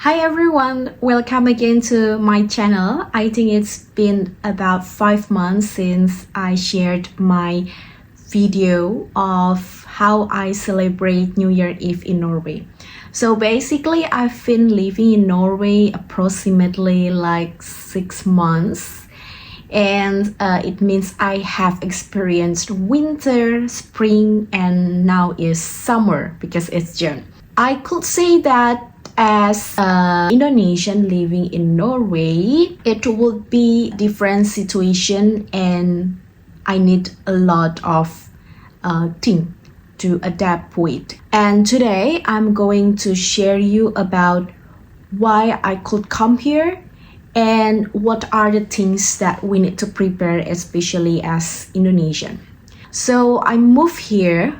Hi everyone, welcome again to my channel. I think it's been about 5 months since I shared my video of how I celebrate New Year Eve in Norway. So basically I've been living in Norway approximately like 6 months, and it means I have experienced winter, spring, and now is summer because it's June. I could say that as an Indonesian living in Norway, it would be different situation and I need a lot of things to adapt with. And today I'm going to share you about why I could come here and what are the things that we need to prepare, especially as Indonesian. So I moved here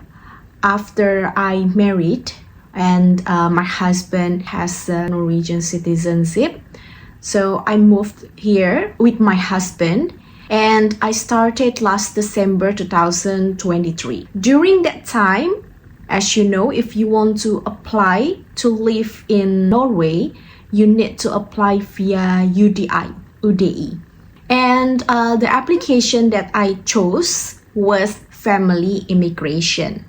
after I married, and my husband has a Norwegian citizenship. So I moved here with my husband and I started last December 2023. During that time, as you know, if you want to apply to live in Norway, you need to apply via UDI. And the application that I chose was family immigration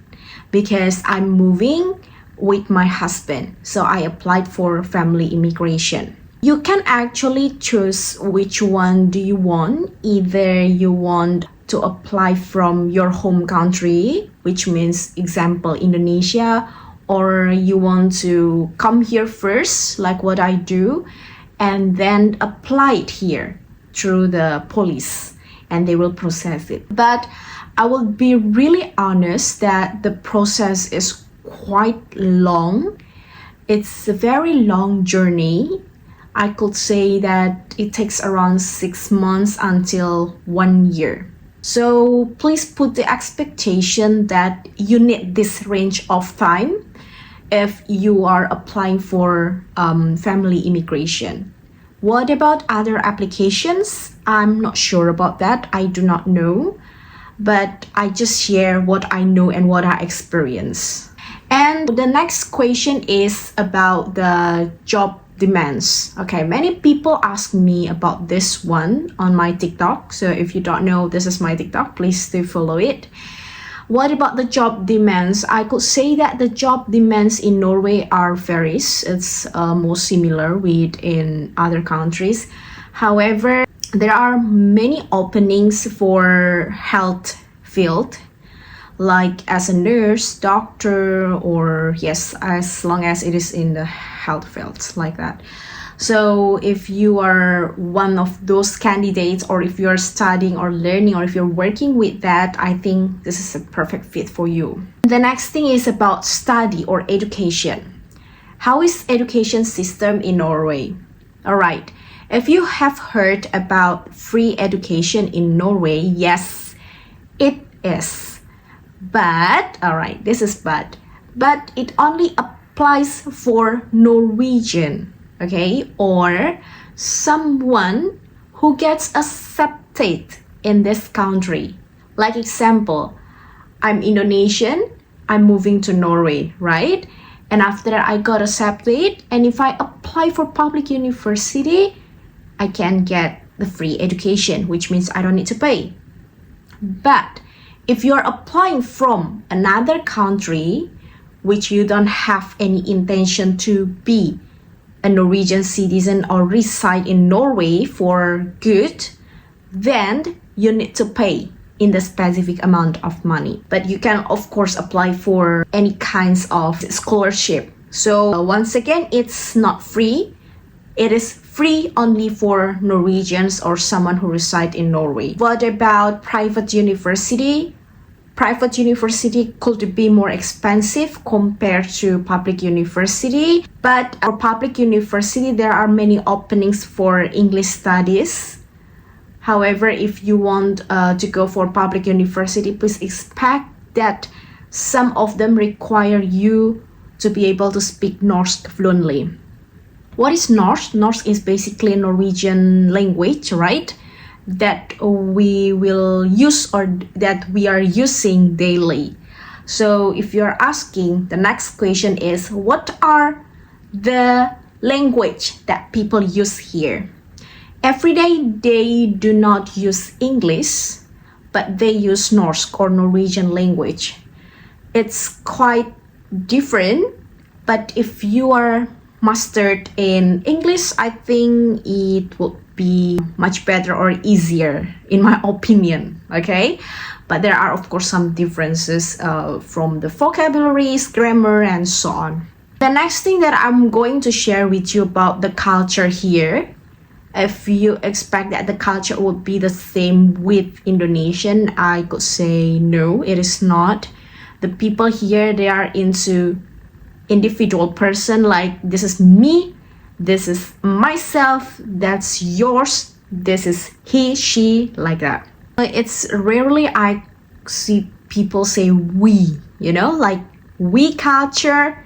because I'm moving with my husband, so I applied for family immigration. You can actually choose which one do you want. Either you want to apply from your home country, which means example Indonesia, or you want to come here first like what I do and then apply it here through the police and they will process it. But I will be really honest that the process is quite long. It's a very long journey. I could say that it takes around 6 months until 1 year. So please put the expectation that you need this range of time if you are applying for family immigration. What about other applications? I'm not sure about that. I do not know. But I just share what I know and what I experience. And the next question is about the job demands. Okay, many people ask me about this one on my TikTok. So if you don't know, this is my TikTok, please do follow it. What about the job demands? I could say that the job demands in Norway are varies. It's more similar with in other countries. However, there are many openings for health field, like as a nurse, doctor, or yes, as long as it is in the health fields like that. So if you are one of those candidates, or if you're studying or learning, or if you're working with that, I think this is a perfect fit for you. The next thing is about study or education. How is education system in Norway? All right. If you have heard about free education in Norway, yes, it is. But, alright, this is but it only applies for Norwegian, okay, or someone who gets accepted in this country. Like example, I'm Indonesian, I'm moving to Norway, right? And after that, I got accepted, and if I apply for public university, I can get the free education, which means I don't need to pay. But if you're applying from another country, which you don't have any intention to be a Norwegian citizen or reside in Norway for good, then you need to pay in the specific amount of money. But you can, of course, apply for any kinds of scholarship. So once again, it's not free. It is free only for Norwegians or someone who reside in Norway. What about private university? Private university could be more expensive compared to public university. But for public university, there are many openings for English studies. However, if you want to go for public university, please expect that some of them require you to be able to speak Norse fluently. What is Norse? Norse is basically a Norwegian language, right? That we will use or that we are using daily. So if you're asking, the next question is, what are the language that people use here. Every day they do not use English, but they use Norsk or Norwegian language. It's quite different, but if you are mastered in English, I think it would be much better or easier in my opinion, okay? But there are of course some differences from the vocabularies, grammar, and so on. The next thing that I'm going to share with you about the culture here, if you expect that the culture would be the same with Indonesian, I could say no, it is not. The people here, they are into individual person, like this is me, this is myself, that's yours, this is he, she, like that. It's rarely I see people say we, you know, like we culture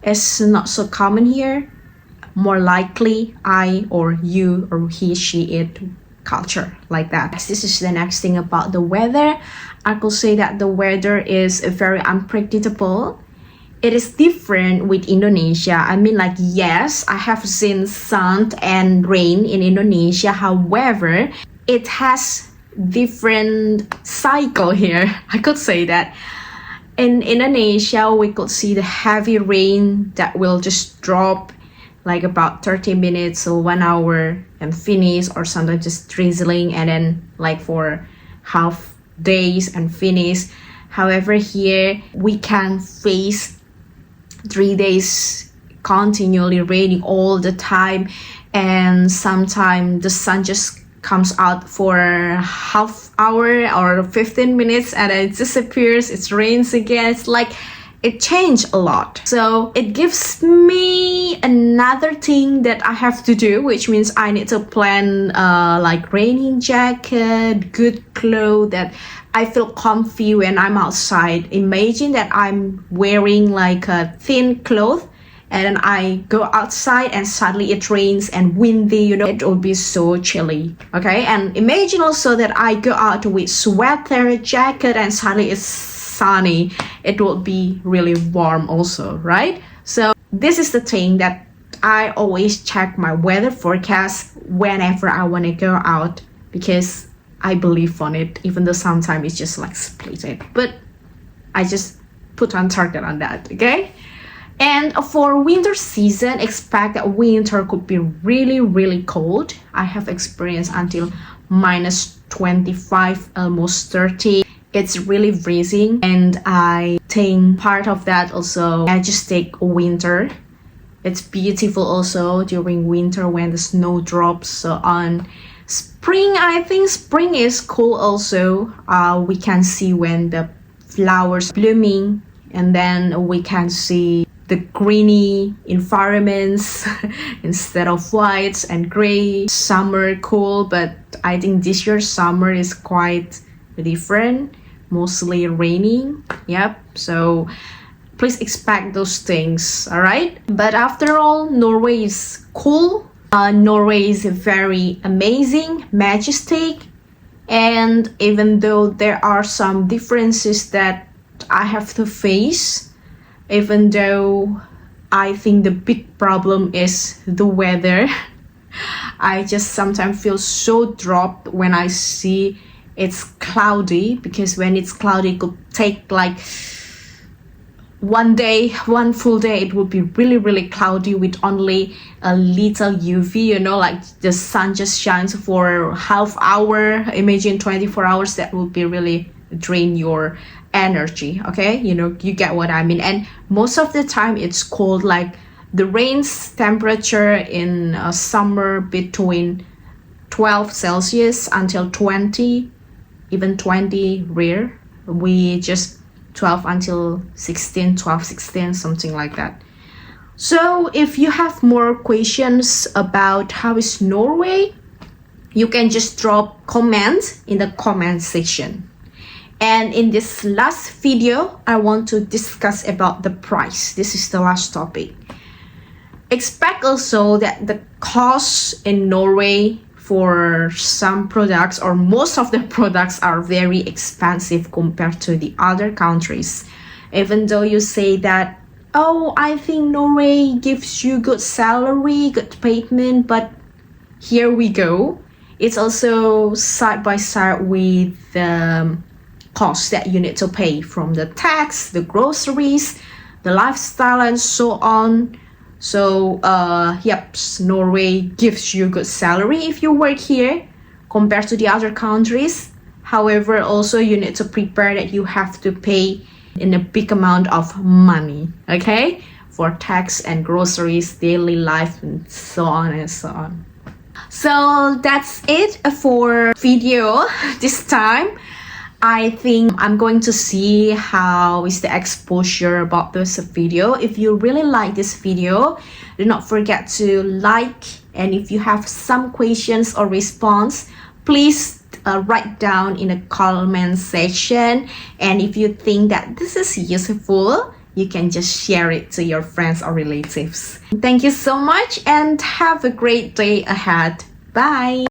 is not so common here. More likely I or you or he, she, it culture, like that. This is the next thing about the weather. I could say that the weather is very unpredictable. It is different with Indonesia. I mean, like, yes, I have seen sun and rain in Indonesia. However, it has different cycle here. I could say that. In Indonesia, we could see the heavy rain that will just drop like about 30 minutes or 1 hour and finish, or sometimes just drizzling and then like for half days and finish. However, here we can face 3 days continually raining all the time, and sometimes the sun just comes out for half hour or 15 minutes and then it disappears, it rains again. It's like it changed a lot. So it gives me another thing that I have to do, which means I need to plan like raining jacket, good clothes that I feel comfy when I'm outside. Imagine that I'm wearing like a thin cloth and then I go outside and suddenly it rains and windy, you know, it will be so chilly, okay? And imagine also that I go out with sweater, jacket, and suddenly it's sunny. It will be really warm also, right? So this is the thing that I always check my weather forecast whenever I want to go out, because I believe on it, even though sometimes it's just like split it. But I just put on target on that, okay? And for winter season, expect that winter could be really, really cold. I have experienced until minus 25, almost 30. It's really freezing, and I think part of that also, I just take winter. It's beautiful also during winter when the snow drops. So on spring, I think spring is cool also. We can see when the flowers blooming, and then we can see the greeny environments instead of whites and gray. Summer cool, but I think this year summer is quite different, mostly raining. Yep, so please expect those things, all right? But after all, Norway is cool. Norway is very amazing, majestic, and even though there are some differences that I have to face, even though I think the big problem is the weather, I just sometimes feel so dropped when I see it's cloudy, because when it's cloudy it could take like one full day, it would be really, really cloudy with only a little UV, you know, like the sun just shines for half hour. Imagine 24 hours, that would be really drain your energy, okay? You know, you get what I mean. And most of the time it's cold, like the rain's temperature in summer between 12 Celsius until 20, even 20 rare. We just 12 until 16, 12, 16, something like that. So if you have more questions about how is Norway, you can just drop comments in the comment section. And in this last video, I want to discuss about the price. This is the last topic. Expect also that the cost in Norway for some products, or most of the products, are very expensive compared to the other countries. Even though you say that oh, I think Norway gives you good salary, good payment, but here we go. It's also side by side with the costs that you need to pay from the tax, the groceries, the lifestyle, and so on. So, yep, Norway gives you good salary if you work here compared to the other countries. However, also you need to prepare that you have to pay in a big amount of money, okay, for tax and groceries, daily life, and so on and so on. So that's it for video this time. I think I'm going to see how is the exposure about this video. If you really like this video, do not forget to like, and if you have some questions or response, please write down in the comment section. And if you think that this is useful, you can just share it to your friends or relatives. Thank you so much and have a great day ahead. Bye.